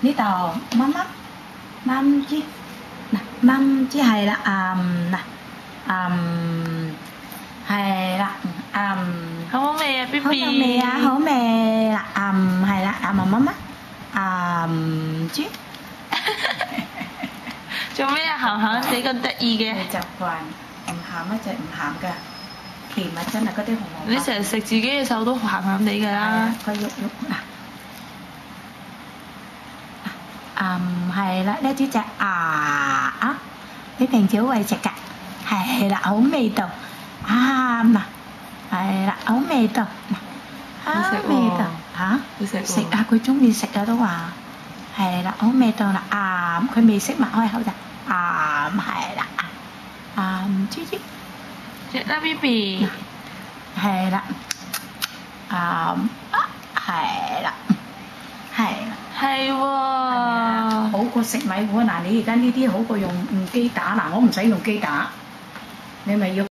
呢度乜乜蚊枝嗱，蚊枝係啦，係啦，好唔好味啊 ？B 好 B 有味啊，好味啦，係啦，乜乜豬。做咩啊？鹹鹹地咁得意嘅？習慣唔鹹一隻唔鹹㗎，甜啊真係嗰啲紅蘿蔔。你成日食自己嘅手都鹹鹹地㗎啦。佢喐喐係啦，呢支隻你平時好為食㗎，係啦，好味道係啦，好味道好味道食佢中意食啊都話係啦，好味道啦佢未識擘開口就係啦豬豬食啦 B B。係啦係啦係喎。好過食米糊嗱，你而家呢啲好過用機打嗱，我唔使用機打，你咪要。